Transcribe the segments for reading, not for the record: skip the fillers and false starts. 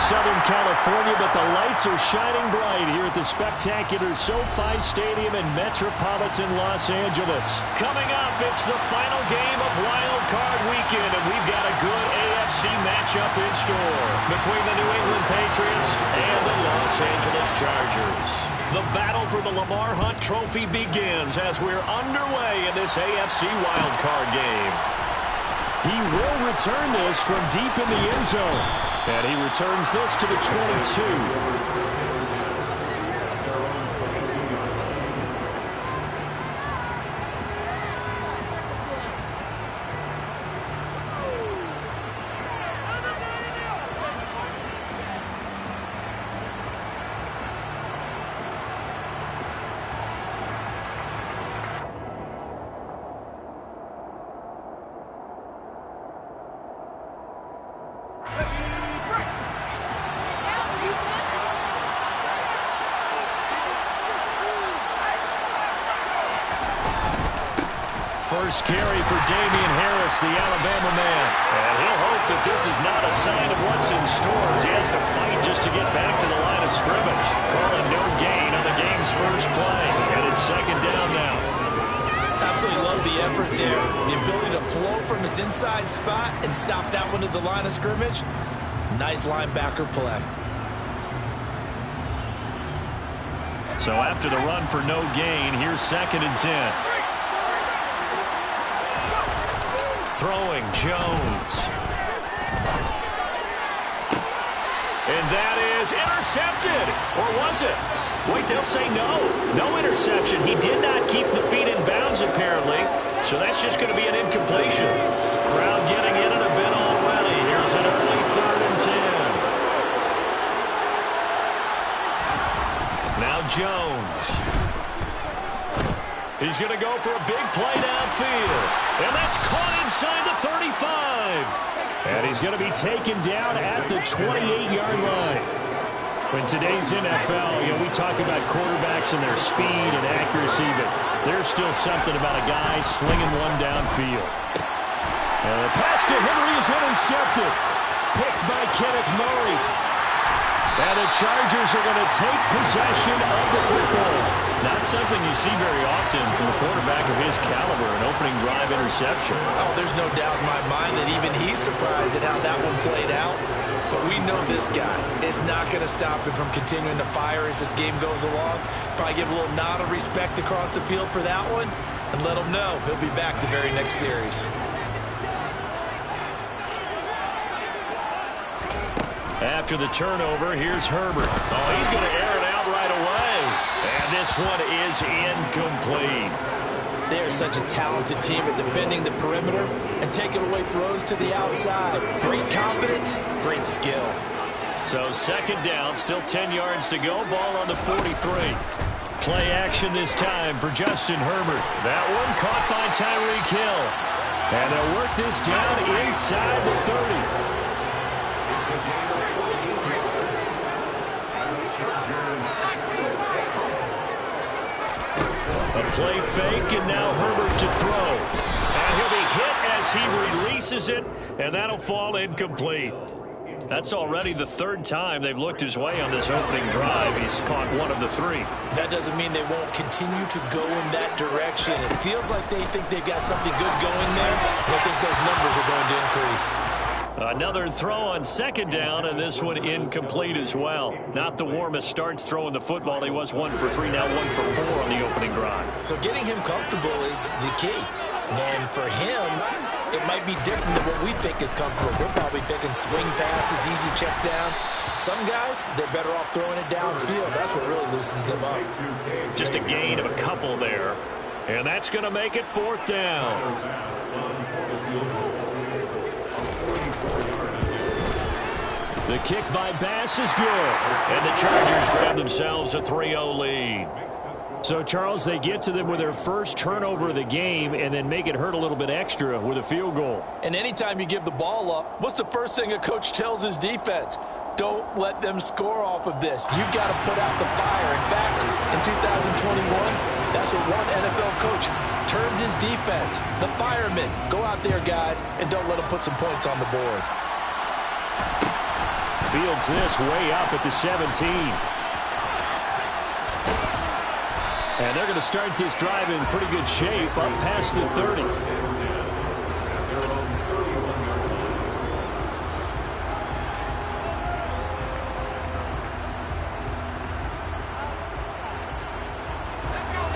Southern California, but the lights are shining bright here at the spectacular SoFi Stadium in metropolitan Los Angeles. Coming up, it's the final game of Wild Card Weekend, and we've got a good AFC matchup in store between the New England Patriots and the Los Angeles Chargers. The battle for the Lamar Hunt Trophy begins as we're underway in this AFC Wild Card game. He will return this from deep in the end zone. And he returns this to the 22. First carry for Damian Harris, the Alabama man. And he'll hope that this is not a sign of what's in store as he has to fight just to get back to the line of scrimmage. Calling no gain on the game's first play. And it's second down now. Absolutely love the effort there. The ability to flow from his inside spot and stop that one at the line of scrimmage. Nice linebacker play. So after the run for no gain, here's 2nd and 10. Throwing Jones. And that is intercepted. Or was it? Wait, they'll say no. No interception. He did not keep the feet in bounds, apparently. So that's just going to be an incompletion. Crowd getting in it a bit already. Here's an early 3rd and 10. Now Jones. He's going to go for a big play downfield. And that's caught inside the 35. And he's going to be taken down at the 28-yard line. In today's NFL, we talk about quarterbacks and their speed and accuracy, but there's still something about a guy slinging one downfield. And the pass to Henry is intercepted. Picked by Kenneth Murray. And the Chargers are going to take possession of the football. Not something you see very often from a quarterback of his caliber, an opening drive interception. Oh, there's no doubt in my mind that even he's surprised at how that one played out. But we know this guy is not going to stop him from continuing to fire as this game goes along. Probably give a little nod of respect across the field for that one and let him know he'll be back the very next series. After the turnover, here's Herbert. Oh, he's going to air it out right away. And this one is incomplete. They are such a talented team at defending the perimeter and taking away throws to the outside. Great confidence, great skill. So 2nd down, still 10 yards to go. Ball on the 43. Play action this time for Justin Herbert. That one caught by Tyreek Hill. And they'll work this down inside the 30. A play fake, and now Herbert to throw. And he'll be hit as he releases it, and that'll fall incomplete. That's already the 3rd time they've looked his way on this opening drive. He's caught one of the 3. That doesn't mean they won't continue to go in that direction. It feels like they think they've got something good going there, and I think those numbers are going to increase. Another throw on 2nd down, and this one incomplete as well. Not the warmest starts throwing the football. He was 1 for 3, now 1 for 4 on the opening drive. So getting him comfortable is the key. And for him, it might be different than what we think is comfortable. We're probably thinking swing passes, easy checkdowns. Some guys, they're better off throwing it downfield. That's what really loosens them up. Just a gain of a couple there. And that's going to make it 4th down. The kick by Bass is good. And the Chargers grab themselves a 3-0 lead. So, Charles, they get to them with their first turnover of the game and then make it hurt a little bit extra with a field goal. And anytime you give the ball up, what's the first thing a coach tells his defense? Don't let them score off of this. You've got to put out the fire. In fact, in 2021, that's what one NFL coach termed his defense. The firemen. Go out there, guys, and don't let them put some points on the board. Fields this way up at the 17. And they're going to start this drive in pretty good shape up past the 30.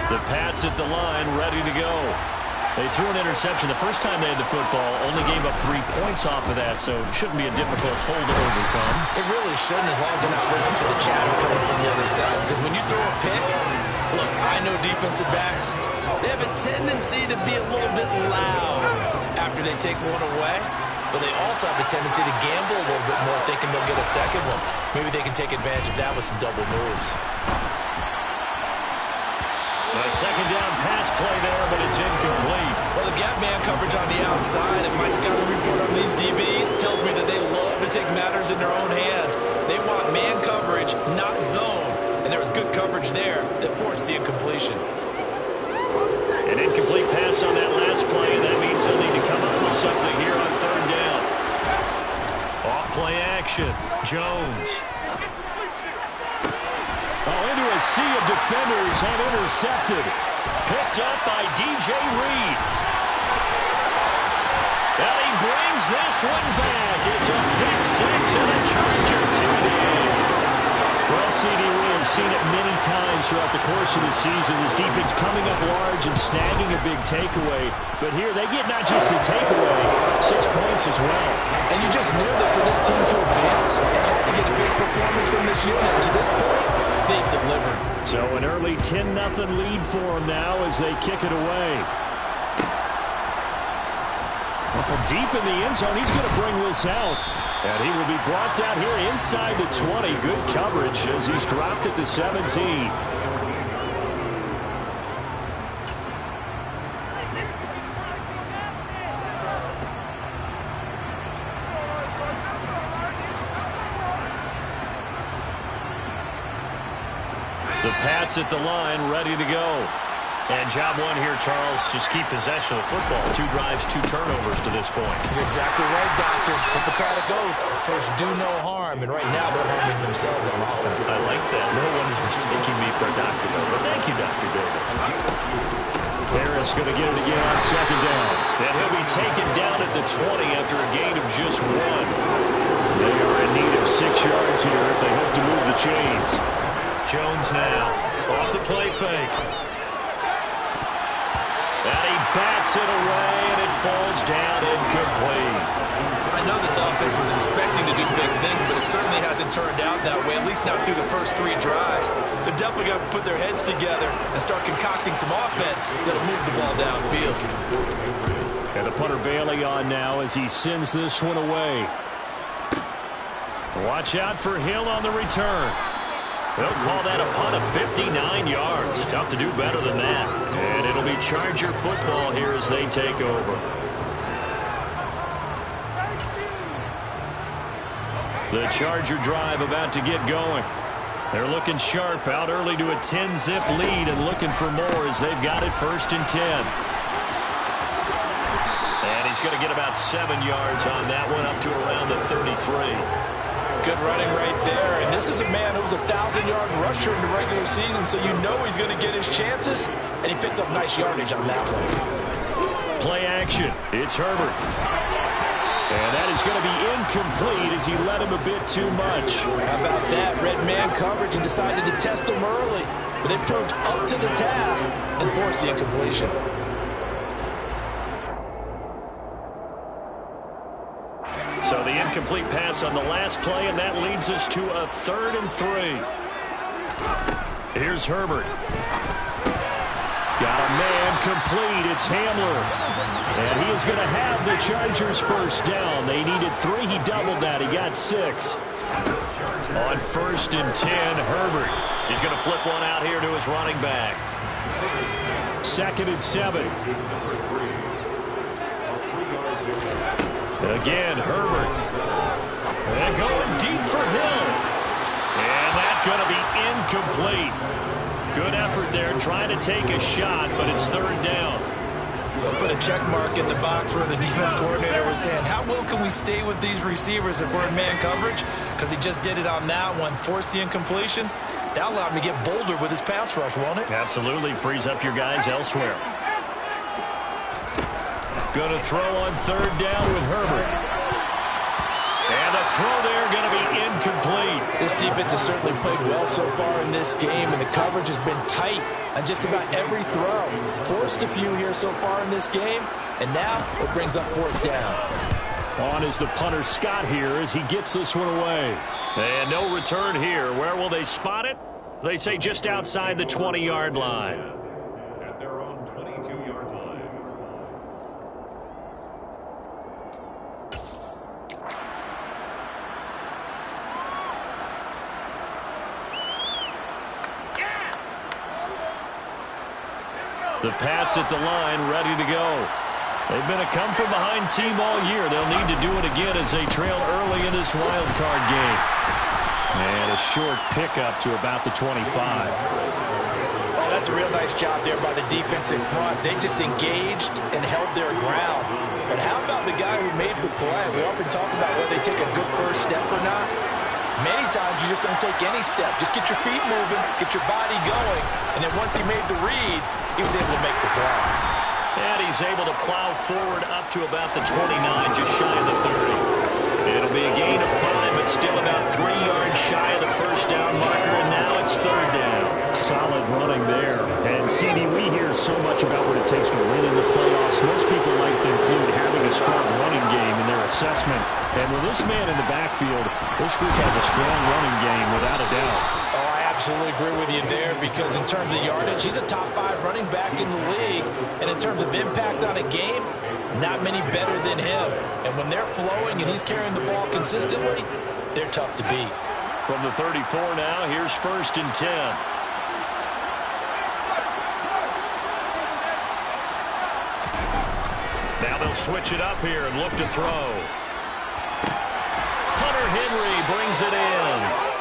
The Pats at the line, ready to go. They threw an interception the first time they had the football, only gave up 3 points off of that, so it shouldn't be a difficult hole to overcome. It really shouldn't, as long as they're not listening to the chatter coming from the other side. Because when you throw a pick, look, I know defensive backs, they have a tendency to be a little bit loud after they take one away, but they also have a tendency to gamble a little bit more, thinking they'll get a second one. Maybe they can take advantage of that with some double moves. A second down pass play there, but it's incomplete. Well, they've got man coverage on the outside, and my scouting report on these DBs tells me that they love to take matters in their own hands. They want man coverage, not zone. And there was good coverage there that forced the incompletion. An incomplete pass on that last play, and that means they'll need to come up with something here on third down. Off play action. Jones. Oh, into a sea of defenders and intercepted. Picked up by D.J. Reed. And he brings this one back. It's a pick six and a Charger TD. Well, CD, we have seen it many times throughout the course of the season. This defense coming up large and snagging a big takeaway. But here they get not just the takeaway, 6 points as well. And you just knew that for this team to advance, they had to get a big performance from this unit. To this point, they've delivered. So an early 10-0 lead for them now as they kick it away. Well, from deep in the end zone, he's going to bring this out. And he will be brought down here inside the 20. Good coverage as he's dropped at the 17. The Pats at the line, ready to go. And job one here, Charles, just keep possession of the football. 2 drives, 2 turnovers to this point. You're exactly right, Doctor. Hippocratic oath. First, do no harm. And right now, they're harming themselves on offense. I like that. No one is mistaking me for a doctor, though. But thank you, Dr. Davis. Harris going to get it again on second down. And he'll be taken down at the 20 after a gain of just 1. They are in need of 6 yards here if they hope to move the chains. Jones now off the play fake. And he bats it away, and it falls down incomplete. I know this offense was expecting to do big things, but it certainly hasn't turned out that way, at least not through the first 3 drives. They're definitely going to put their heads together and start concocting some offense that'll move the ball downfield. And the punter Bailey on now as he sends this one away. Watch out for Hill on the return. They'll call that a punt of 59 yards. Tough to do better than that. And it'll be Charger football here as they take over. The Charger drive about to get going. They're looking sharp, out early to a 10-zip lead and looking for more as they've got it 1st and 10. And he's going to get about 7 yards on that one, up to around the 33. Good running right there. And this is a man who was a 1,000-yard rusher in the regular season, so you know he's going to get his chances, and he picks up nice yardage on that one. Play action. It's Herbert. And that is going to be incomplete as he led him a bit too much. How about that? Red man coverage and decided to test him early. But they proved up to the task and forced the incompletion. So the incomplete pass on the last play, and that leads us to a 3rd and 3. Here's Herbert. Got a man complete. It's Hamler. And he is going to have the Chargers first down. They needed 3. He doubled that. He got 6. On 1st and 10, Herbert. He's going to flip one out here to his running back. 2nd and 7. Again, Herbert. And going deep for Hill. And that's going to be incomplete. Good effort there trying to take a shot, but it's 3rd down. We'll put a check mark in the box where the defense coordinator was saying, how well can we stay with these receivers if we're in man coverage? Because he just did it on that one, forced the incompletion. That allowed him to get bolder with his pass rush, won't it? Absolutely. Frees up your guys elsewhere. Going to throw on third down with Herbert. And the throw there going to be incomplete. This defense has certainly played well so far in this game, and the coverage has been tight on just about every throw. Forced a few here so far in this game, and now it brings up fourth down. On is the punter Scott here as he gets this one away. And no return here. Where will they spot it? They say just outside the 20-yard line. At their own 22-yard line. The Pats at the line, ready to go. They've been a come-from-behind team all year. They'll need to do it again as they trail early in this wild card game. And a short pickup to about the 25. Oh, that's a real nice job there by the defense in front. They just engaged and held their ground. But how about the guy who made the play? We often talk about whether they take a good first step or not. Many times you just don't take any step. Just get your feet moving, get your body going, and then once he made the read, he was able to make the play. And he's able to plow forward up to about the 29, just shy of the 30. It'll be a gain of 5, but still about 3 yards shy of the first down marker, and now it's third down. Solid running there. And, CD, we hear so much about what it takes to win in the playoffs. Most people like to include having a strong running game in their assessment. And with this man in the backfield, this group has a strong running game without a doubt. Oh, I absolutely agree with you there because in terms of yardage, he's a top 5 running back in the league. And in terms of impact on a game, not many better than him. And when they're flowing and he's carrying the ball consistently, they're tough to beat. From the 34 now, here's first and 10. Now they'll switch it up here and look to throw. Hunter Henry brings it in.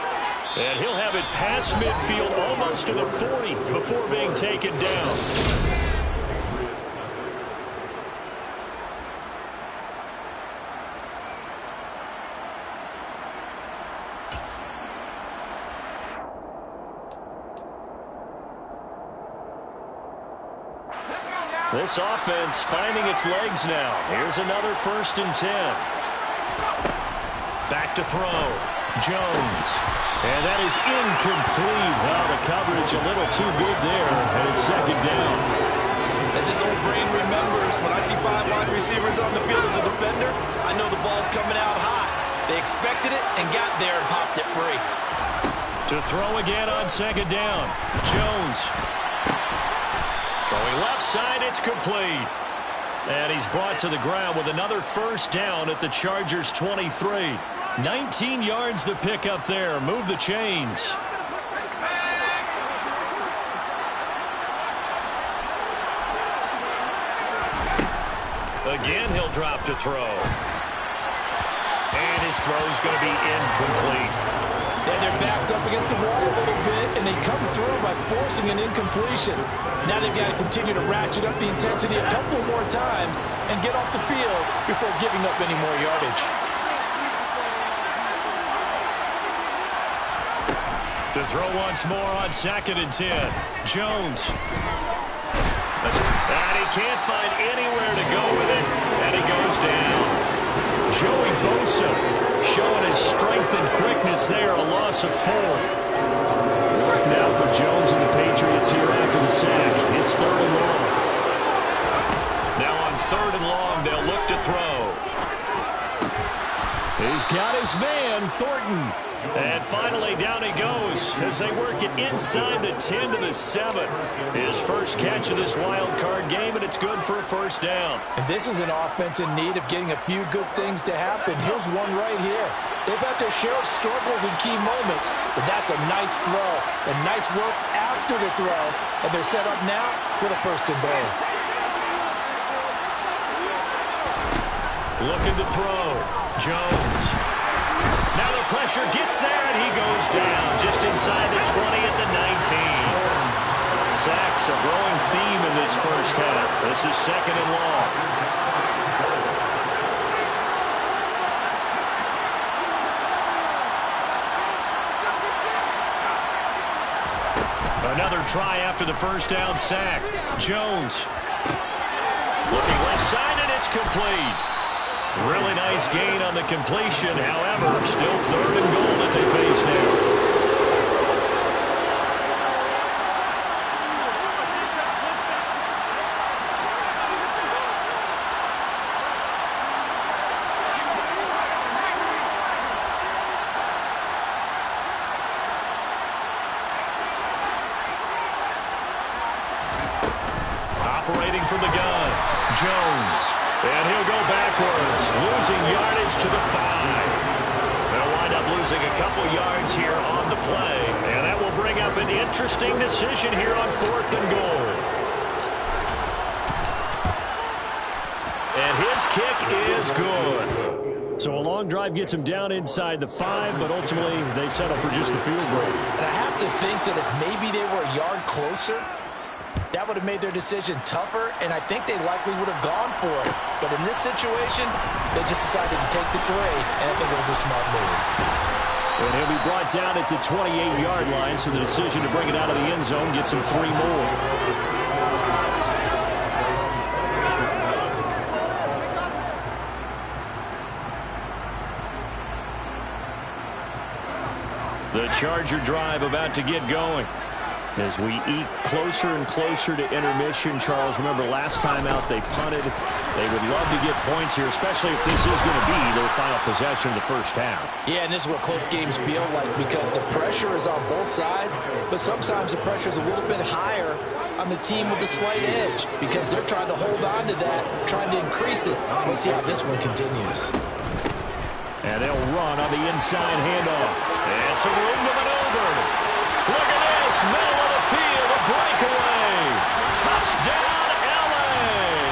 And he'll have it past midfield almost to the 40 before being taken down. This offense finding its legs now. Here's another first and 10. Back to throw. Jones. And that is incomplete. Well, the coverage a little too good there. And it's second down. As his old brain remembers, when I see 5 wide receivers on the field as a defender, I know the ball's coming out high. They expected it and got there and popped it free. To throw again on second down. Jones. Throwing left side, it's complete. And he's brought to the ground with another first down at the Chargers' 23. 19 yards the pickup there. Move the chains. Again, he'll drop to throw. And his throw's going to be incomplete. And their backs up against the wall a little bit, and they come through by forcing an incompletion. Now they've got to continue to ratchet up the intensity a couple more times and get off the field before giving up any more yardage. To throw once more on second and 10. Jones. And he can't find anywhere to go with it, and he goes down. Joey Bosa showing his strength and quickness there, a loss of 4. Work now for Jones and the Patriots here after the sack. It's third and long. Now on third and long, they'll look to throw. He's got his man, Thornton. And finally, down he goes as they work it inside the 10 to the 7. His first catch of this wild card game, and it's good for a first down. And this is an offense in need of getting a few good things to happen. Here's one right here. They've had their share of struggles in key moments, but that's a nice throw. And nice work after the throw. And they're set up now with a first and goal. Looking to throw. Jones. Now the pressure gets there, and he goes down just inside the 20 at the 19. Sacks, a growing theme in this first half. This is 2nd and long. Another try after the first down sack. Jones looking left side, and it's complete. Really nice gain on the completion. However, still 3rd and goal that they face now. Operating from the gun, Jones. And he'll go backwards, losing yardage to the 5. They'll wind up losing a couple yards here on the play. And that will bring up an interesting decision here on 4th and goal. And his kick is good. So a long drive gets him down inside the 5, but ultimately they settle for just the field goal. And I have to think that if maybe they were a yard closer, that would have made their decision tougher, and I think they likely would have gone for it. But in this situation, they just decided to take the 3, and I think it was a smart move. And he'll be brought down at the 28-yard line, so the decision to bring it out of the end zone gets him 3 more. The Charger drive about to get going. As we eke closer and closer to intermission, Charles, remember last time out they punted. They would love to get points here, especially if this is going to be their final possession of the first half. Yeah, and this is what close games feel like because the pressure is on both sides, but sometimes the pressure is a little bit higher on the team with the slight edge because they're trying to hold on to that, trying to increase it. Let's see how this one continues. And they'll run on the inside handoff. And some room to maneuver. Look at this, middle of the field, a breakaway. Touchdown, L.A.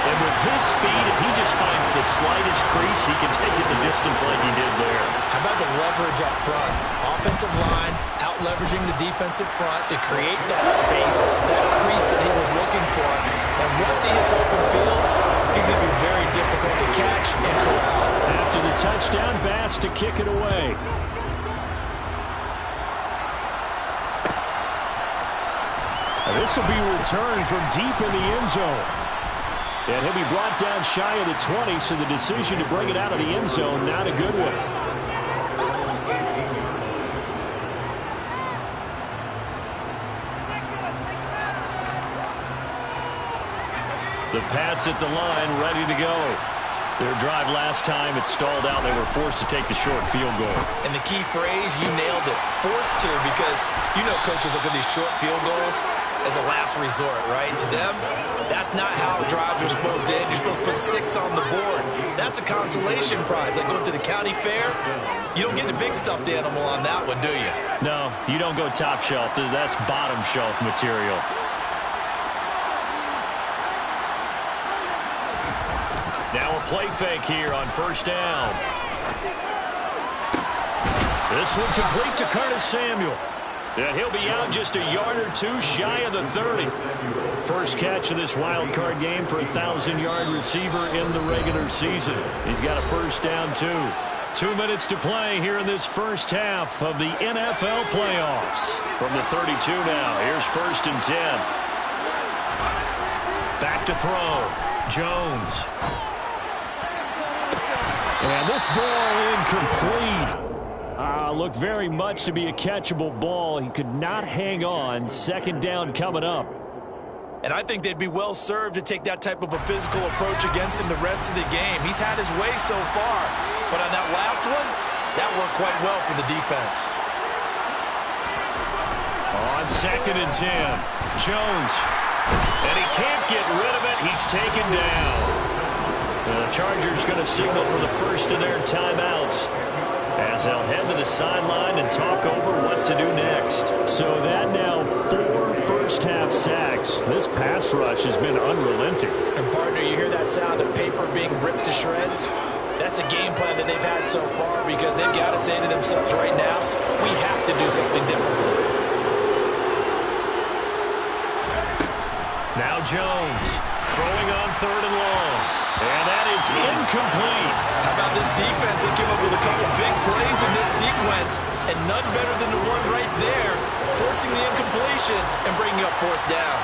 And with his speed, if he just finds the slightest crease, he can take it the distance like he did there. How about the leverage up front? Offensive line out-leveraging the defensive front to create that space, that crease that he was looking for. And once he hits open field, he's going to be very difficult to catch and corral. After the touchdown, Bass to kick it away. This will be returned from deep in the end zone. And he'll be brought down shy of the 20, so the decision to bring it out of the end zone, not a good one. The Pats at the line, ready to go. Their drive last time, it stalled out. They were forced to take the short field goal. And the key phrase, you nailed it, forced to, because you know coaches look at these short field goals as a last resort, right? To them, that's not how drives are supposed to end. You're supposed to put 6 on the board. That's a consolation prize. Like going to the county fair, you don't get the big stuffed animal on that one, do you? No, you don't go top shelf. That's bottom shelf material. Now a play fake here on first down. This one complete to Curtis Samuel. And he'll be out just a yard or two shy of the 30. First catch of this wild card game for a 1,000-yard receiver in the regular season. He's got a first down, too. 2 minutes to play here in this first half of the NFL playoffs. From the 32 now, here's 1st and 10. Back to throw. Jones. And this ball incomplete. Looked very much to be a catchable ball. He could not hang on. 2nd down coming up. And I think they'd be well served to take that type of a physical approach against him the rest of the game. He's had his way so far. But on that last one, that worked quite well for the defense. On 2nd and 10, Jones. And he can't get rid of it. He's taken down. The Chargers going to signal for the first of their timeouts as they'll head to the sideline and talk over what to do next. So that now 4 first-half sacks. This pass rush has been unrelenting. And, partner, you hear that sound of paper being ripped to shreds? That's a game plan that they've had so far because they've got to say to themselves right now, we have to do something differently. Now Jones throwing on 3rd and long. And that is incomplete. How about this defense? They came up with a couple big plays in this sequence, and none better than the one right there, forcing the incompletion and bringing up 4th down.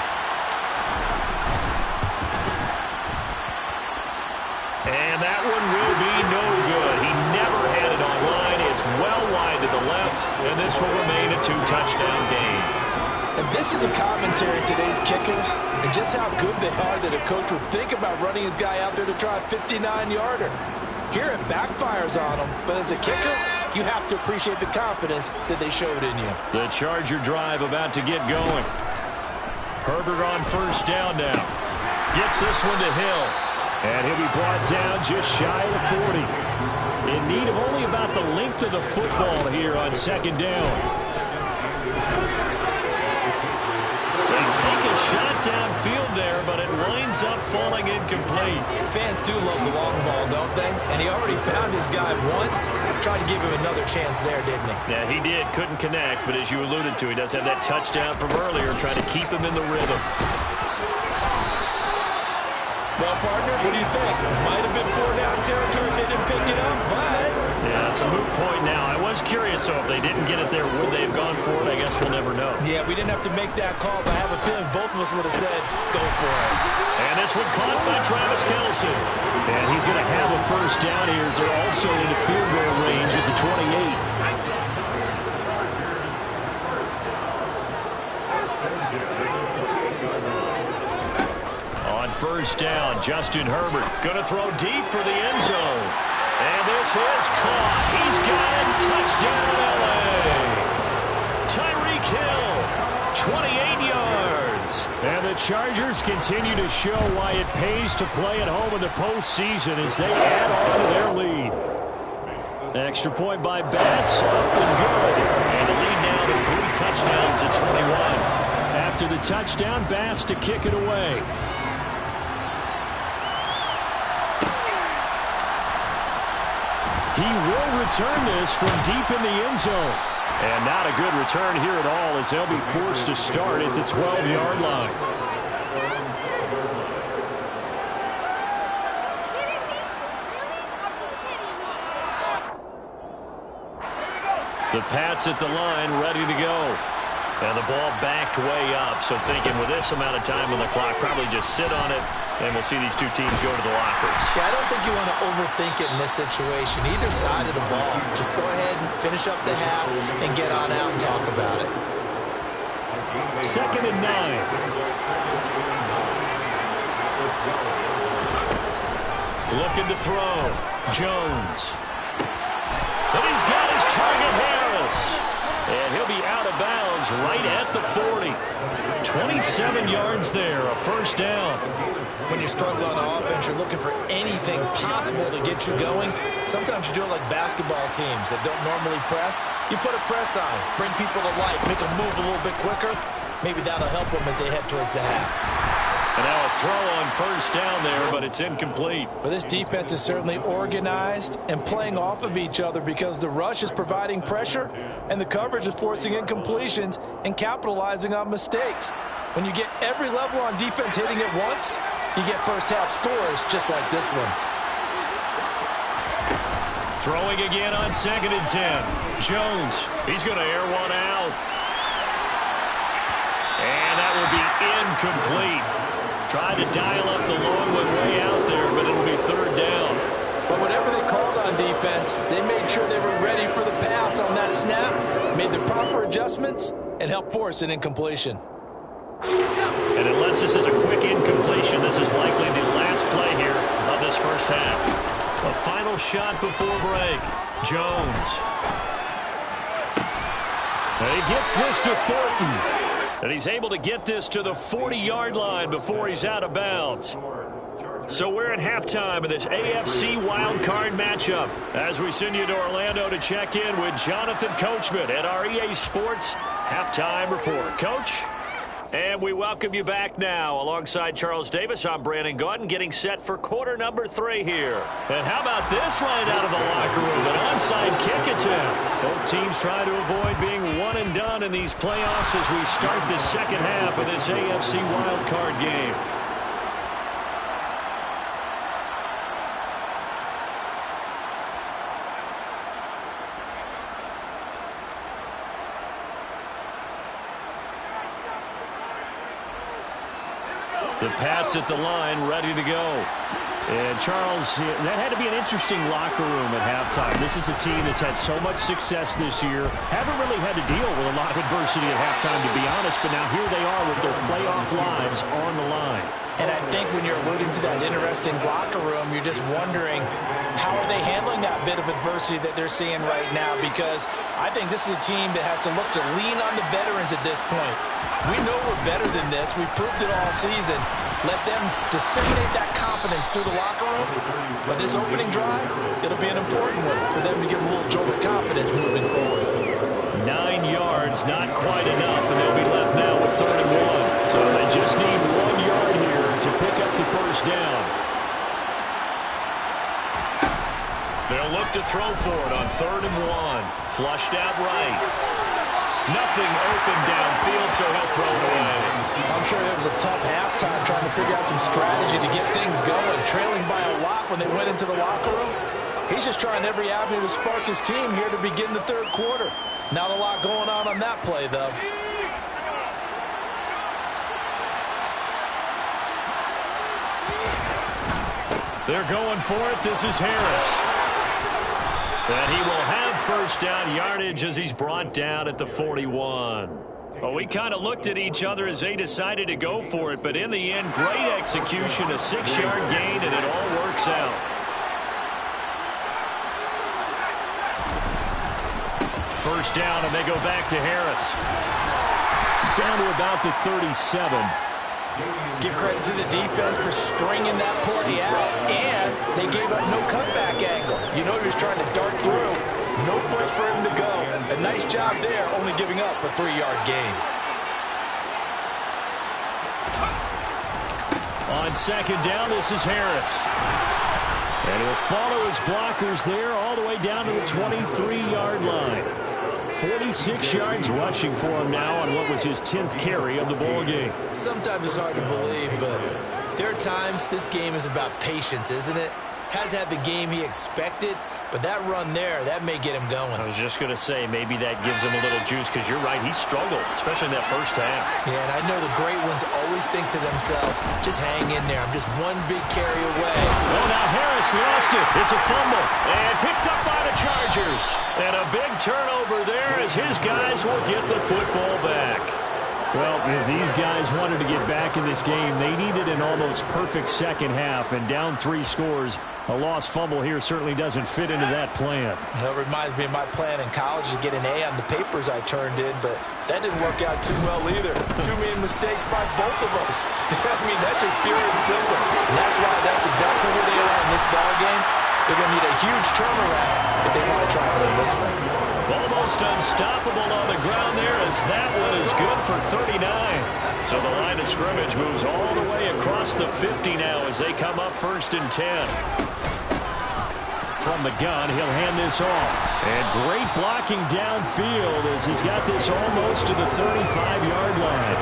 And that one will be no good. He never had it online. It's well wide to the left, and this will remain a 2-touchdown game. And this is a commentary of today's kickers and just how good they are that a coach would think about running his guy out there to try a 59-yarder. Here it backfires on him, but as a kicker, you have to appreciate the confidence that they showed in you. The Charger drive about to get going. Herbert on 1st down now. Gets this one to Hill. And he'll be brought down just shy of the 40. In need of only about the length of the football here on 2nd down. Take a shot downfield there, but it winds up falling incomplete. Fans do love the long ball, don't they? And he already found his guy once. Tried to give him another chance there, didn't he? Yeah, he did. Couldn't connect, but as you alluded to, he does have that touchdown from earlier, trying to keep him in the rhythm. Well, partner, what do you think? Might have been 4-down territory if they didn't pick it up, but... Yeah, it's a moot point now. I was curious, so if they didn't get it there, would they have gone for it? I guess we'll never know. Yeah, we didn't have to make that call, but I have a feeling both of us would have said, go for it. And this one caught by Travis Kelce. And he's going to have a 1st down here. They're also into field goal range at the 28. On 1st down, Justin Herbert going to throw deep for the end zone. And this is caught. He's got it. Touchdown, L.A. Tyreek Hill, 28 yards. And the Chargers continue to show why it pays to play at home in the postseason as they add on to their lead. Extra point by Bass, up and good. And the lead now to 3 touchdowns at 21. After the touchdown, Bass to kick it away. He will return this from deep in the end zone. And not a good return here at all as they'll be forced to start at the 12-yard line. The Pats at the line, ready to go. And the ball backed way up, so thinking with this amount of time on the clock, probably just sit on it, and we'll see these two teams go to the lockers. Yeah, I don't think you want to overthink it in this situation. Either side of the ball. Just go ahead and finish up the half and get on out and talk about it. 2nd and 9. Looking to throw. Jones. And he's got his target, Harris. And he'll be out of bounds right at the 40. 27 yards there, a 1st down. When you're struggling on offense, you're looking for anything possible to get you going. Sometimes you do it like basketball teams that don't normally press. You put a press on, bring people to life, make them move a little bit quicker. Maybe that'll help them as they head towards the half. And now a throw on 1st down there, but it's incomplete. Well, this defense is certainly organized and playing off of each other because the rush is providing pressure and the coverage is forcing incompletions and capitalizing on mistakes. When you get every level on defense hitting it once, you get first half scores just like this one. Throwing again on 2nd and 10. Jones, he's going to air one out. And that will be incomplete. Tried to dial up the long one way out there, but it'll be 3rd down. But whatever they called on defense, they made sure they were ready for the pass on that snap, made the proper adjustments, and helped force an incompletion. And unless this is a quick incompletion, this is likely the last play here of this 1st half. A final shot before break. Jones. And he gets this to Thornton. And he's able to get this to the 40-yard line before he's out of bounds. So we're at halftime of this AFC wildcard matchup as we send you to Orlando to check in with Jonathan Coachman at our EA Sports Halftime Report. Coach? And we welcome you back now. Alongside Charles Davis, I'm Brandon Gaudin, getting set for quarter number 3 here. And how about this right out of the locker room? An onside kick attempt. Both teams try to avoid being one and done in these playoffs as we start the second half of this AFC wildcard game. The Pats at the line, ready to go. And Charles, that had to be an interesting locker room at halftime. This is a team that's had so much success this year. Haven't really had to deal with a lot of adversity at halftime, to be honest. But now here they are with their playoff lives on the line. And I think when you're alluding to that interesting locker room, you're just wondering how are they handling that bit of adversity that they're seeing right now, because I think this is a team that has to look to lean on the veterans at this point. We know we're better than this. We've proved it all season. Let them disseminate that confidence through the locker room. But this opening drive, it'll be an important one for them to give a little jolt of confidence moving forward. 9 yards, not quite enough, and they'll be left now with 3rd and 1. So they just need 1 yard here to pick up the first down. They'll look to throw for it on 3rd and 1. Flushed out right. Nothing open downfield, so he'll throw it away. I'm sure it was a tough halftime trying to figure out some strategy to get things going. Trailing by a lot when they went into the locker room. He's just trying every avenue to spark his team here to begin the 3rd quarter. Not a lot going on that play, though. They're going for it. This is Harris. And he will have first down yardage as he's brought down at the 41. Well, we kind of looked at each other as they decided to go for it, but in the end, great execution, a 6-yard gain, and it all works out. First down, and they go back to Harris. Down to about the 37. Give credit to the defense for stringing that play out, and they gave up no cutback angle. You know he was trying to dart through. No place for him to go. A nice job there, only giving up a 3-yard gain. On 2nd down, this is Harris. And he'll follow his blockers there all the way down to the 23-yard line. 46 yards rushing for him now on what was his 10th carry of the ball game. Sometimes it's hard to believe, but there are times this game is about patience, isn't it? Has had the game he expected, but that run there, that may get him going. I was just going to say, maybe that gives him a little juice, because you're right, he struggled, especially in that first half. Yeah, and I know the great ones always think to themselves, just hang in there, I'm just one big carry away. Oh, now Harris lost it. It's a fumble, and picked up by the Chargers. And a big turnover there as his guys will get the football back. Well, if these guys wanted to get back in this game, they needed an almost perfect second half, and down 3 scores. A lost fumble here certainly doesn't fit into that plan. That reminds me of my plan in college to get an A on the papers I turned in, but that didn't work out too well either. Too many mistakes by both of us. I mean, that's just pure and simple. And that's why that's exactly where they are in this ball game. They're going to need a huge turnaround if they want to try and win this one. Almost unstoppable on the ground there, as that one is good for 39. So the line of scrimmage moves all the way across the 50 now as they come up 1st and 10. From the gun, he'll hand this off. And great blocking downfield as he's got this almost to the 35-yard line.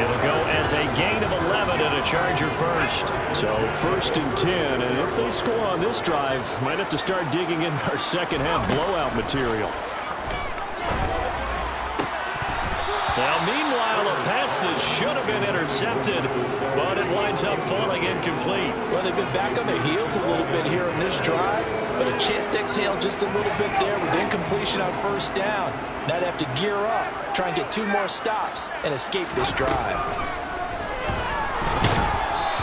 It'll go as a gain of 11 and a Charger first. So 1st and 10, and if they score on this drive, might have to start digging in our second half blowout material. Now, meanwhile, a pass that should have been intercepted, but it winds up falling incomplete. Well, they've been back on their heels a little bit here in this drive, but a chance to exhale just a little bit there with incompletion on 1st down. Now they have to gear up, try and get 2 more stops, and escape this drive.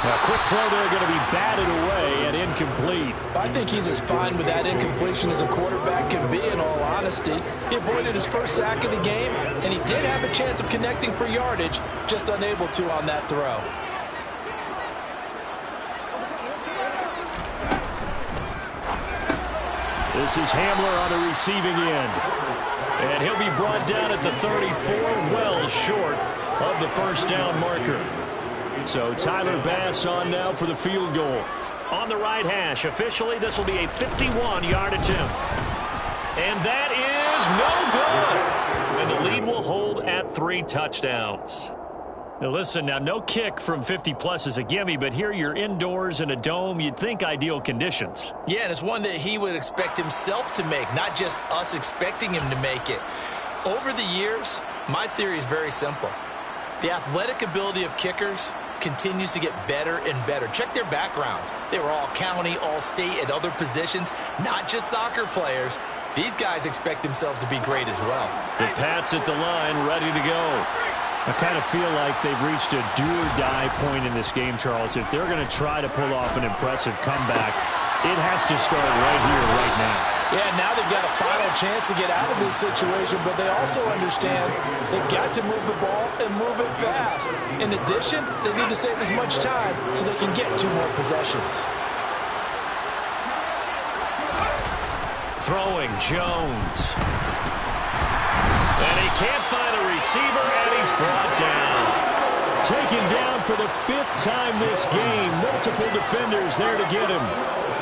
Now, quick throw there, going to be batted away and incomplete. I think he's as fine with that incompletion as a quarterback can be, in all honesty. He avoided his first sack of the game, and he did have a chance of connecting for yardage, just unable to on that throw. This is Hamler on the receiving end. And he'll be brought down at the 34, well short of the first down marker. So Tyler Bass on now for the field goal. On the right hash, officially this will be a 51-yard attempt. And that is no good. And the lead will hold at 3 touchdowns. Now listen, no kick from 50-plus is a gimme, but here you're indoors in a dome. You'd think ideal conditions. Yeah, and it's one that he would expect himself to make, not just us expecting him to make it. Over the years, my theory is very simple. The athletic ability of kickers continues to get better and better. Check their backgrounds. They were all county, all state, at other positions, not just soccer players. These guys expect themselves to be great as well. The Pats at the line, ready to go. I kind of feel like they've reached a do-or-die point in this game, Charles. If they're going to try to pull off an impressive comeback, it has to start right here, right now. Yeah, now they've got a final chance to get out of this situation, but they also understand they've got to move the ball and move it fast. In addition, they need to save as much time so they can get 2 more possessions. Throwing, Jones. And he can't find a receiver, and he's brought down. Taken down for the 5th time this game. Multiple defenders there to get him.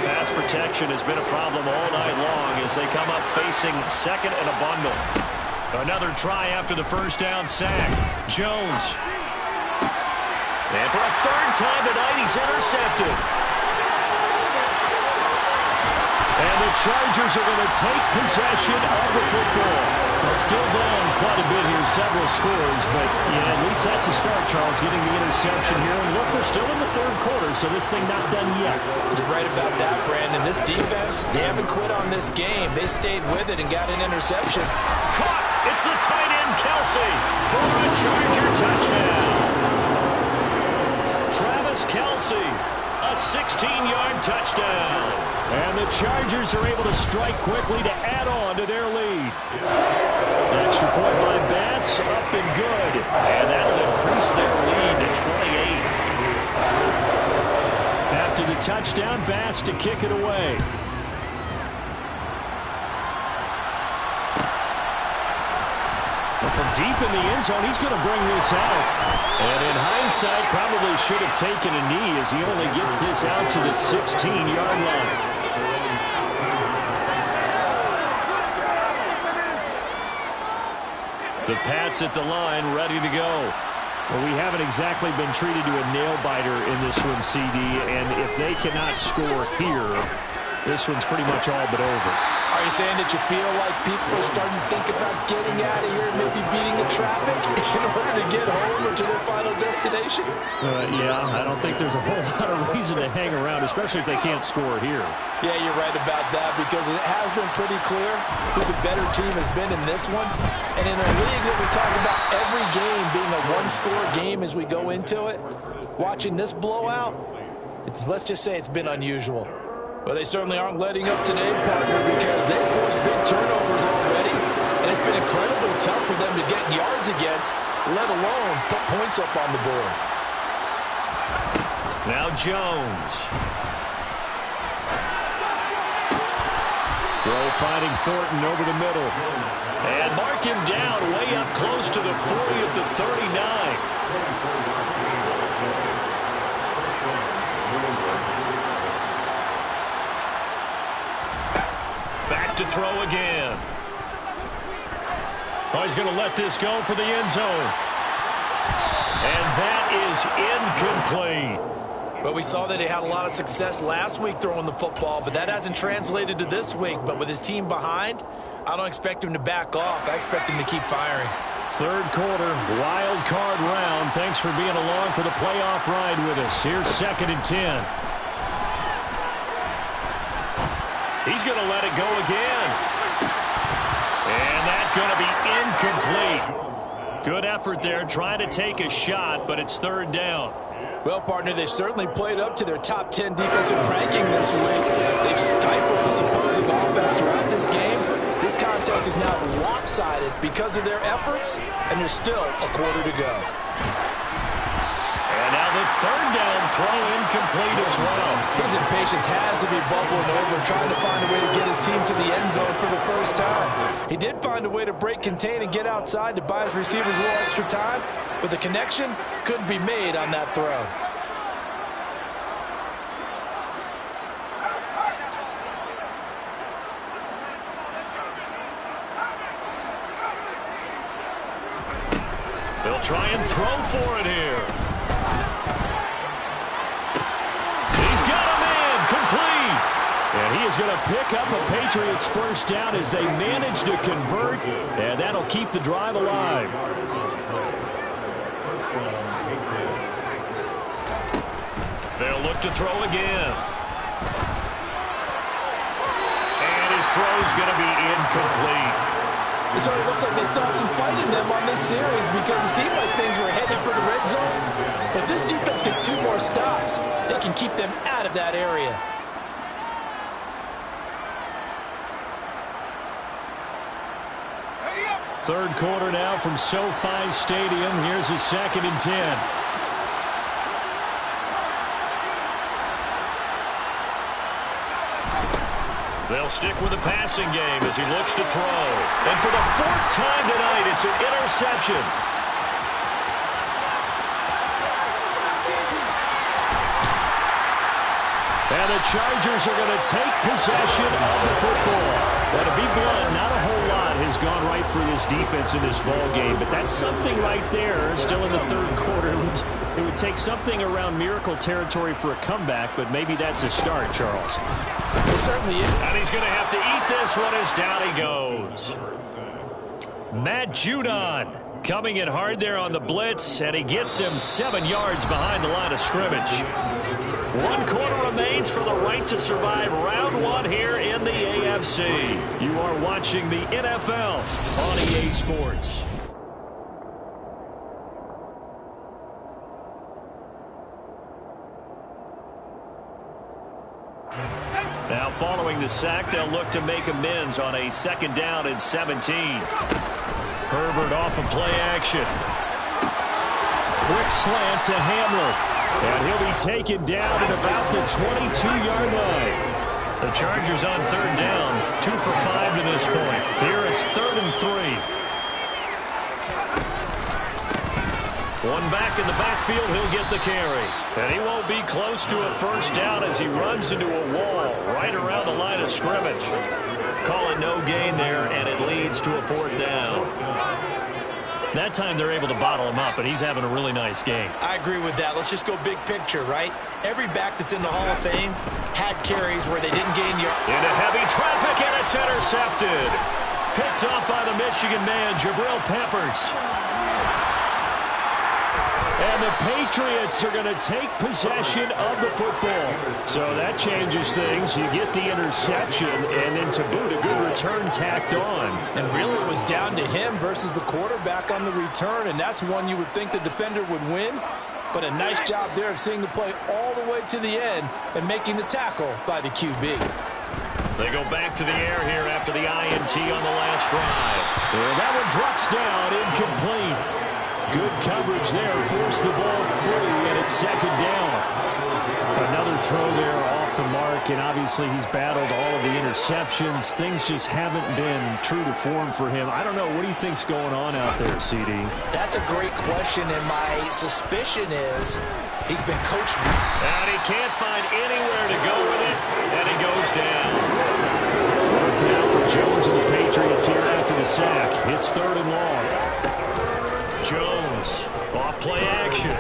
Pass protection has been a problem all night long as they come up facing second and a bundle. Another try after the first down sack. Jones. And for a 3rd time tonight, he's intercepted. And the Chargers are going to take possession of the football. They're still down quite a bit here, several scores, but yeah, at least that's a start, Charles, getting the interception here. And look, we're still in the 3rd quarter, so this thing not done yet. You're right about that, Brandon. This defense, they haven't quit on this game. They stayed with it and got an interception. Caught! It's the tight end, Kelsey, for a Charger touchdown. Travis Kelsey, a 16-yard touchdown. And the Chargers are able to strike quickly to add on to their lead. Extra point by Bass, up and good. And that'll increase their lead to 28. After the touchdown, Bass to kick it away. Well, from deep in the end zone, he's going to bring this out. And in hindsight, probably should have taken a knee as he only gets this out to the 16-yard line. The Pats at the line, ready to go. Well, we haven't exactly been treated to a nail-biter in this one, CD, and if they cannot score here, this one's pretty much all but over. Are you saying that you feel like people are starting to think about getting out of here and maybe beating the traffic in order to get home or to their final destination? Yeah, I don't think there's a whole lot of reason to hang around, especially if they can't score here. Yeah, you're right about that because it has been pretty clear who the better team has been in this one. And in a league that we talk about every game being a one-score game as we go into it, watching this blowout, let's just say it's been unusual. Well, they certainly aren't letting up today, partner, because they've forced big turnovers already, and it's been incredibly tough for them to get yards against, let alone put points up on the board. Now Jones. Throw finding Thornton over the middle. And mark him down way up close to the 40 at the 39. To throw again. Oh, he's going to let this go for the end zone. And that is incomplete. But we saw that he had a lot of success last week throwing the football, but that hasn't translated to this week. But with his team behind, I don't expect him to back off. I expect him to keep firing. 3rd quarter, wild card round. Thanks for being along for the playoff ride with us. Here's 2nd and 10. He's going to let it go again. And that's going to be incomplete. Good effort there trying to take a shot, but it's 3rd down. Well, partner, they've certainly played up to their top 10 defensive ranking this week. They've stifled this opposing offense throughout this game. This contest is now lopsided because of their efforts, and there's still a quarter to go. And now the third down throw incomplete as well. His impatience has to be bubbling over, trying to find a way to get his team to the end zone for the first time. He did find a way to break contain and get outside to buy his receivers a little extra time, but the connection couldn't be made on that throw. They'll try and throw for it here. He's got a man, complete. And he is going to pick up a Patriots first down as they manage to convert, and that'll keep the drive alive. They'll look to throw again. And his throw's going to be incomplete. It sort of looks like they stopped some fight in them on this series because it seemed like things were heading for the red zone. But if this defense gets 2 more stops, they can keep them out of that area. Third quarter now from SoFi Stadium. Here's a 2nd and 10. They'll stick with the passing game as he looks to throw. And for the 4th time tonight, it's an interception. And the Chargers are going to take possession of the football. Now, to be blunt, not a whole lot has gone right for this defense in this ball game, but that's something right there. Still in the third quarter. It would take something around miracle territory for a comeback, but maybe that's a start, Charles. It certainly is. And he's going to have to eat this one as down he goes. Matt Judon coming in hard there on the blitz, and he gets him 7 yards behind the line of scrimmage. 1 quarter remains for the right to survive round 1 here in the AFC. You are watching the NFL on EA Sports. Now following the sack, they'll look to make amends on a 2nd down and 17. Herbert off of play action. Quick slant to Hamler. And he'll be taken down at about the 22-yard line. The Chargers on 3rd down, 2 for 5 to this point. Here it's 3rd and 3. One back in the backfield, he'll get the carry. And he won't be close to a first down as he runs into a wall right around the line of scrimmage. Call it no gain there, and it leads to a 4th down. That time they're able to bottle him up, but he's having a really nice game. I agree with that. Let's just go big picture, right? Every back that's in the Hall of Fame had carries where they didn't gain yards. Into heavy traffic, and it's intercepted. Picked up by the Michigan man, Jabril Peppers. And the Patriots are going to take possession of the football. So that changes things. You get the interception, and then to boot, a good return tacked on. And really it was down to him versus the quarterback on the return, and that's one you would think the defender would win. But a nice job there of seeing the play all the way to the end and making the tackle by the QB. They go back to the air here after the INT on the last drive. And that one drops down, incomplete. Good coverage there, forced the ball free, and it's 2nd down. Another throw there off the mark, and obviously he's battled all of the interceptions. Things just haven't been true to form for him. I don't know, what do you think's going on out there, CD? That's a great question, and my suspicion is he's been coached. And he can't find anywhere to go with it, and he goes down. Now for Jones and the Patriots here after the sack. It's 3rd and long. Jones off play action.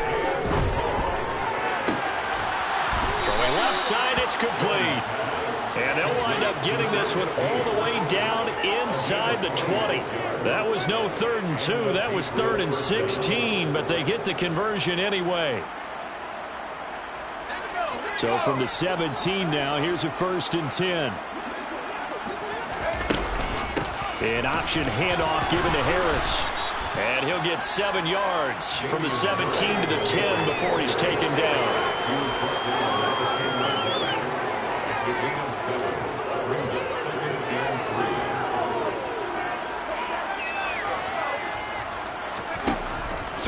Throwing left side, it's complete. And they'll wind up getting this one all the way down inside the 20. That was no 3rd and 2. That was 3rd and 16, but they get the conversion anyway. So from the 17 now, here's a 1st and 10. An option handoff given to Harris. And he'll get 7 yards from the 17 to the 10 before he's taken down.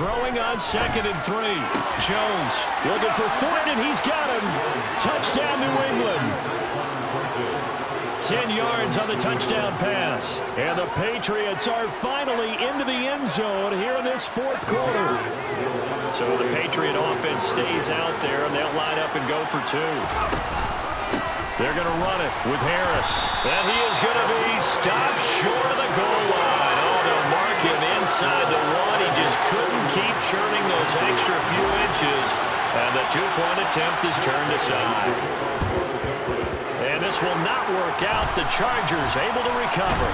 Throwing on 2nd and 3. Jones looking for Ford, and he's got him. Touchdown, New England. 10 yards on the touchdown pass. And the Patriots are finally into the end zone here in this 4th quarter. So the Patriot offense stays out there, and they'll line up and go for 2. They're going to run it with Harris. And he is going to be stopped short of the goal line. Oh, they'll mark him inside the 1. He just couldn't keep churning those extra few inches. And the 2-point attempt is turned aside. And this will not work out. The Chargers able to recover.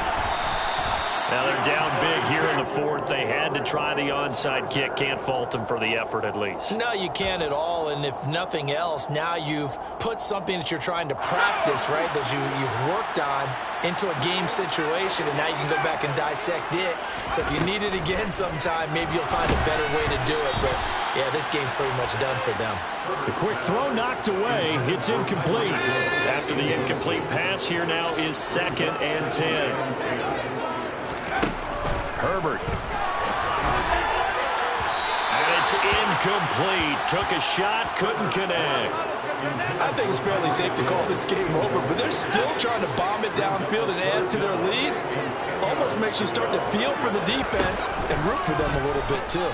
Now they're down big here in the 4th. They had to try the onside kick. Can't fault them for the effort at least. No, you can't at all. And if nothing else, now you've put something that you're trying to practice, right, that you've worked on into a game situation, and now you can go back and dissect it. So if you need it again sometime, maybe you'll find a better way to do it. But, yeah, this game's pretty much done for them. The quick throw knocked away. It's incomplete. After the incomplete pass, here now is 2nd and 10. Herbert. And it's incomplete. Took a shot, couldn't connect. I think it's fairly safe to call this game over, but they're still trying to bomb it downfield and add to their lead. Almost makes you start to feel for the defense and root for them a little bit, too.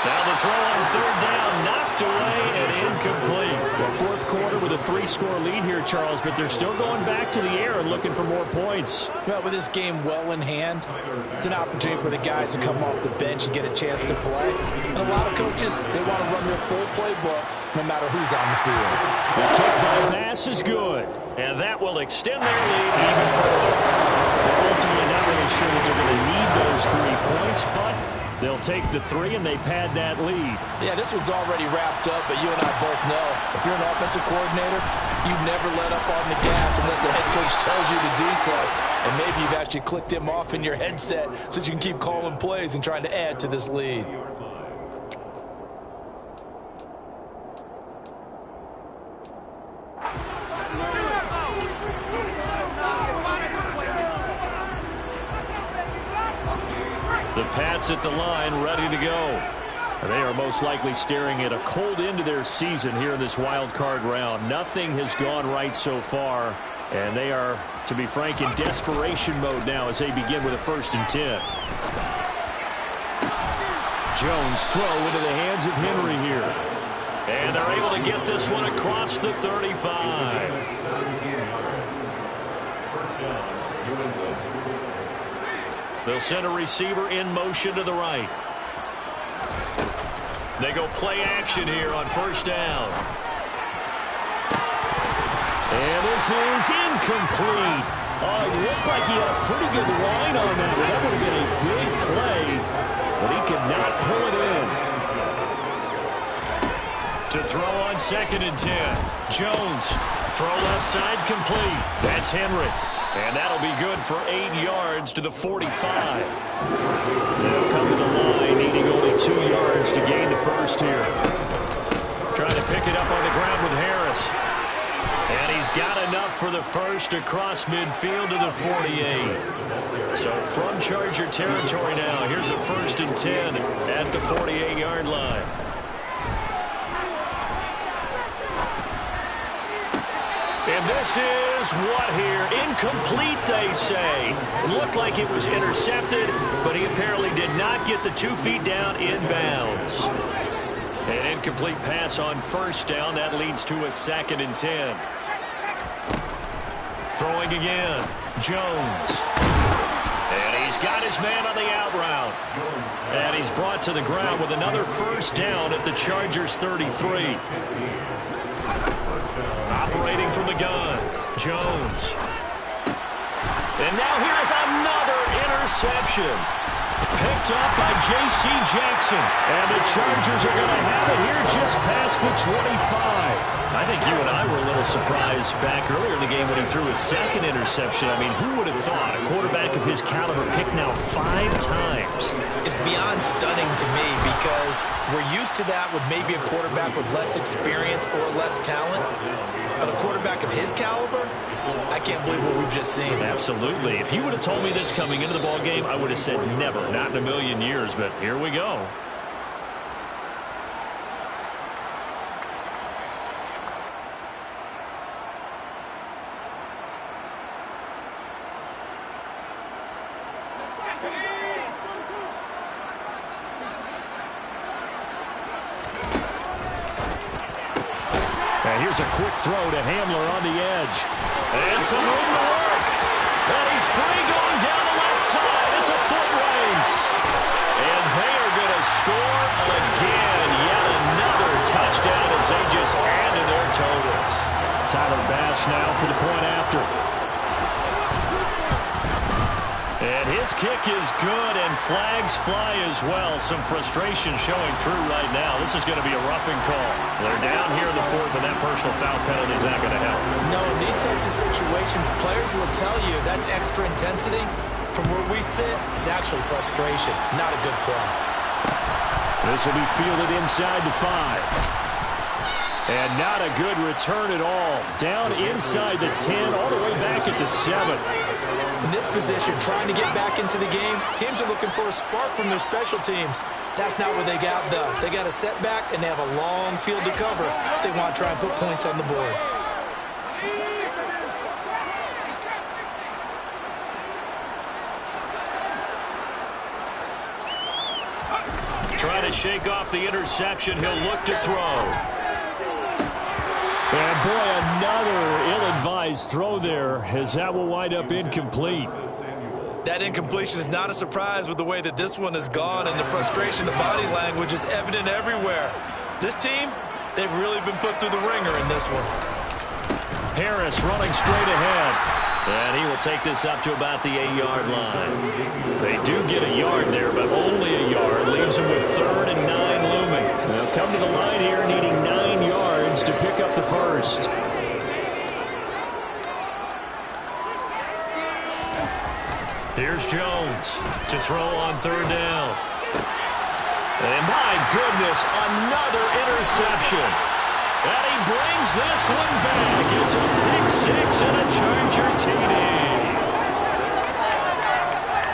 Now the throw on 3rd down, knocked away and incomplete. Well, 4th quarter with a 3-score lead here, Charles, but they're still going back to the air and looking for more points. Well, with this game well in hand, it's an opportunity for the guys to come off the bench and get a chance to play. And a lot of coaches, they want to run their full playbook no matter who's on the field. The kick by pass is good, and that will extend their lead even further. They're ultimately not really sure that they're going to need those 3 points, but they'll take the 3 and they pad that lead. Yeah, this one's already wrapped up, but you and I both know if you're an offensive coordinator, you never let up on the gas unless the head coach tells you to do so. And maybe you've actually clicked him off in your headset so you can keep calling plays and trying to add to this lead. The Pats at the line, ready to go. They are most likely staring at a cold end to their season here in this wild card round. Nothing has gone right so far, and they are, to be frank, in desperation mode now as they begin with a 1st and 10. Jones throw into the hands of Henry here. And they're able to get this one across the 35. They'll send a receiver in motion to the right. They go play action here on 1st down. And this is incomplete. Oh, it looked like he had a pretty good line on that. That would have been a big play, but he could not pull it in. To throw on 2nd and 10. Jones, throw left side complete. That's Henry. And that'll be good for 8 yards to the 45. They'll come to the line, needing only 2 yards to gain the 1st here. Trying to pick it up on the ground with Harris. And he's got enough for the 1st across midfield to the 48. So from Charger territory now, here's a 1st and 10 at the 48-yard line. And this is what here? Incomplete, they say. Looked like it was intercepted, but he apparently did not get the 2 feet down inbounds. An incomplete pass on 1st down. That leads to a 2nd and 10. Throwing again. Jones. And he's got his man on the out route. And he's brought to the ground with another 1st down at the Chargers' 33. Operating from the gun, Jones. And now here's another interception. Picked up by J.C. Jackson. And the Chargers are going to have it here just past the 25. I think you and I were a little surprised back earlier in the game when he threw his 2nd interception. I mean, who would have thought a quarterback of his caliber picked now 5 times? It's beyond stunning to me because we're used to that with maybe a quarterback with less experience or less talent. on a quarterback of his caliber, I can't believe what we've just seen. Absolutely. If you would have told me this coming into the ball game, I would have said never, not in a million years, but here we go. And here's a quick throw to Hamler on the edge. And some room to work. And he's free going down the left side. It's a foot race. And they are going to score again. Yet another touchdown as they just add to their totals. Tyler Bass now for the point after. And his kick is good, and flags fly as well. Some frustration showing through right now. This is going to be a roughing call. They're down here in the fourth, and that personal foul penalty is not going to help. No, in these types of situations, players will tell you that's extra intensity. From where we sit, it's actually frustration, not a good play. This will be fielded inside the 5. And not a good return at all. Down inside the 10, all the way back at the 7. In this position, trying to get back into the game, teams are looking for a spark from their special teams. That's not what they got, though. They got a setback, and they have a long field to cover if they want to try and put points on the board. Trying to shake off the interception. He'll look to throw. And boy, another ill-advised throw there, as that will wind up incomplete. That incompletion is not a surprise with the way that this one has gone, and the frustration, the body language is evident everywhere. This team, they've really been put through the ringer in this one. Harris running straight ahead. And he will take this up to about the 8-yard line. They do get a yard there, but only a yard. Leaves them with 3rd and 9 looming. They'll come to the line here needing 9 yards to pick up the first. Here's Jones to throw on 3rd down. And my goodness, another interception. And he brings this one back. It's a pick 6 and a Charger TD.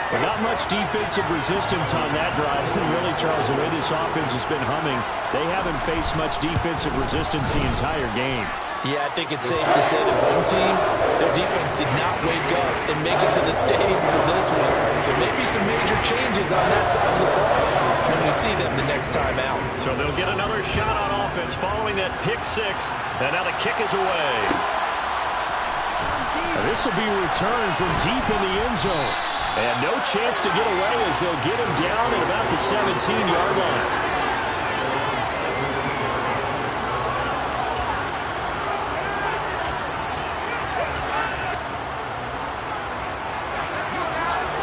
But not much defensive resistance on that drive. And really, Charles, the way this offense has been humming, they haven't faced much defensive resistance the entire game. Yeah, I think it's safe to say that one team, their defense did not wake up and make it to the stadium for this one. There may be some major changes on that side of the ball when we see them the next time out. So they'll get another shot on offense following that pick 6. And now the kick is away. This will be returned from deep in the end zone. And no chance to get away as they'll get him down at about the 17-yard line.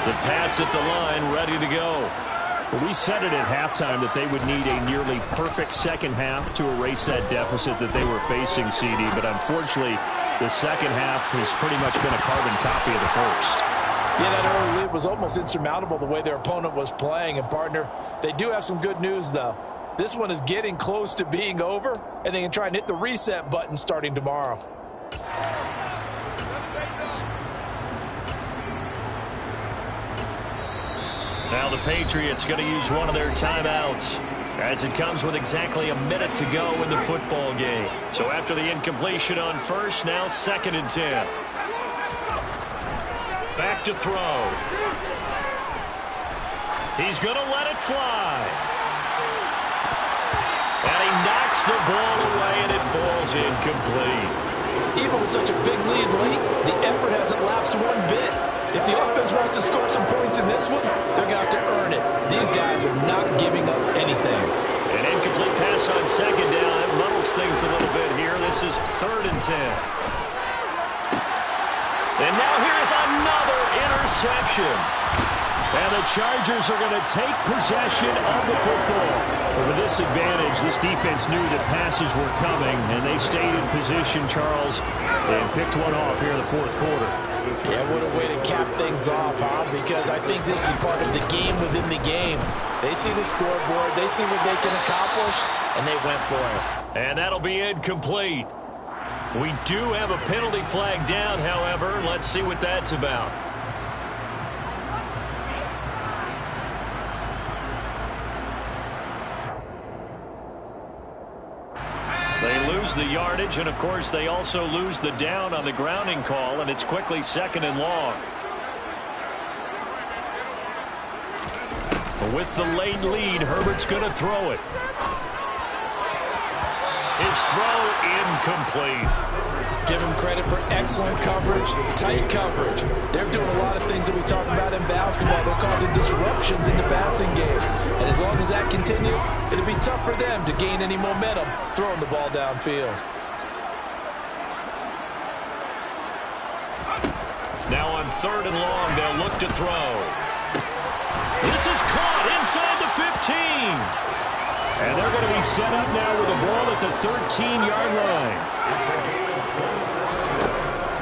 The Pats at the line, ready to go. But we said it at halftime that they would need a nearly perfect second half to erase that deficit that they were facing, CD. But unfortunately, the second half has pretty much been a carbon copy of the first. Yeah, that early lead was almost insurmountable the way their opponent was playing. And, partner, they do have some good news, though. This one is getting close to being over, and they can try and hit the reset button starting tomorrow. Now the Patriots going to use one of their timeouts as it comes with exactly a minute to go in the football game. So after the incompletion on first, now 2nd and 10. Back to throw. He's going to let it fly. And he knocks the ball away, and it falls incomplete. Even with such a big lead late, the effort hasn't lapsed one bit. If the offense wants to score some points in this one, they're going to have to earn it. These guys are not giving up anything. An incomplete pass on 2nd down. That muddles things a little bit here. This is 3rd and 10. And now here's another interception. And the Chargers are going to take possession of the football. With this advantage, this defense knew that passes were coming, and they stayed in position, Charles, and picked one off here in the 4th quarter. Yeah, what a way to cap things off, huh? Because I think this is part of the game within the game. They see the scoreboard, they see what they can accomplish, and they went for it. And that'll be incomplete. We do have a penalty flag down, however. Let's see what that's about. They lose the yardage, and, of course, they also lose the down on the grounding call, and it's quickly 2nd and long. With the late lead, Herbert's going to throw it. His throw incomplete. Give him credit for excellent coverage, tight coverage. They're doing a lot of things that we talk about in basketball. They're causing disruptions in the passing game. And as long as that continues, it'll be tough for them to gain any momentum throwing the ball downfield. Now on 3rd and long, they'll look to throw. This is caught inside the 15. And they're going to be set up now with the ball at the 13-yard line.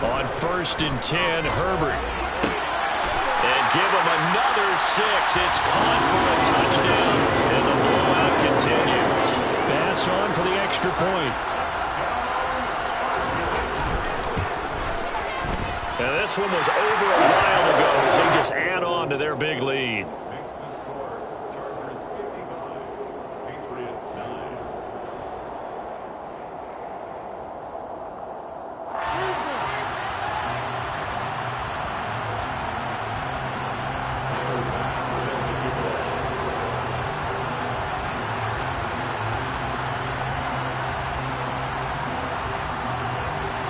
On 1st and 10, Herbert. And give him another 6. It's caught for a touchdown. And the blowout continues. Bass on for the extra point. And this one was over a while ago as they just add on to their big lead. Makes the score. Chargers 55, Patriots 9.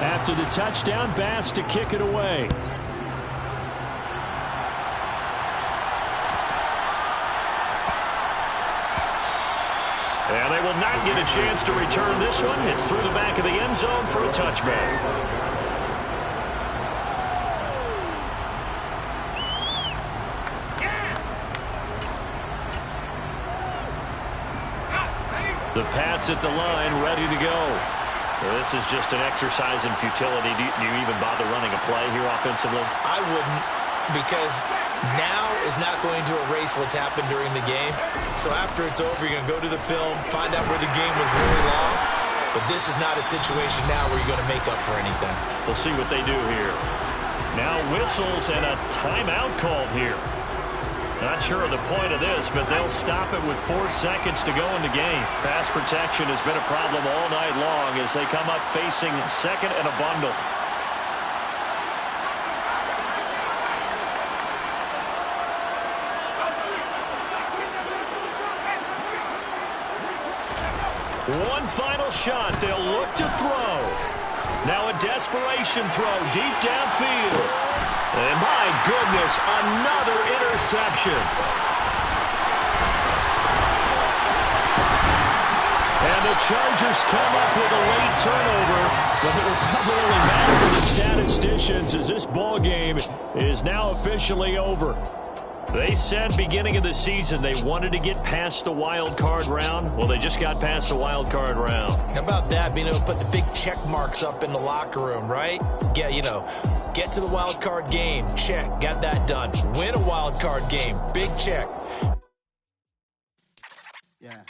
After the touchdown, Bass to kick it away. And they will not get a chance to return this one. It's through the back of the end zone for a touchback. The Pats at the line, ready to go. This is just an exercise in futility. Do you even bother running a play here offensively? I wouldn't, because now is not going to erase what's happened during the game. So after it's over, you're going to go to the film, find out where the game was really lost. But this is not a situation now where you're going to make up for anything. We'll see what they do here. Now whistles and a timeout called here. Not sure of the point of this, but they'll stop it with 4 seconds to go in the game. Pass protection has been a problem all night long as they come up facing 2nd and a bundle. One final shot. They'll look to throw. Now a desperation throw deep downfield. And my goodness, another interception. And the Chargers come up with a late turnover, but it will probably only matter to the statisticians as this ball game is now officially over. They said beginning of the season they wanted to get past the wild card round. Well, they just got past the wild card round. How about that, being able to put the big check marks up in the locker room, right? Yeah, get to the wild card game. Check. Got that done. Win a wild card game. Big check. Yeah.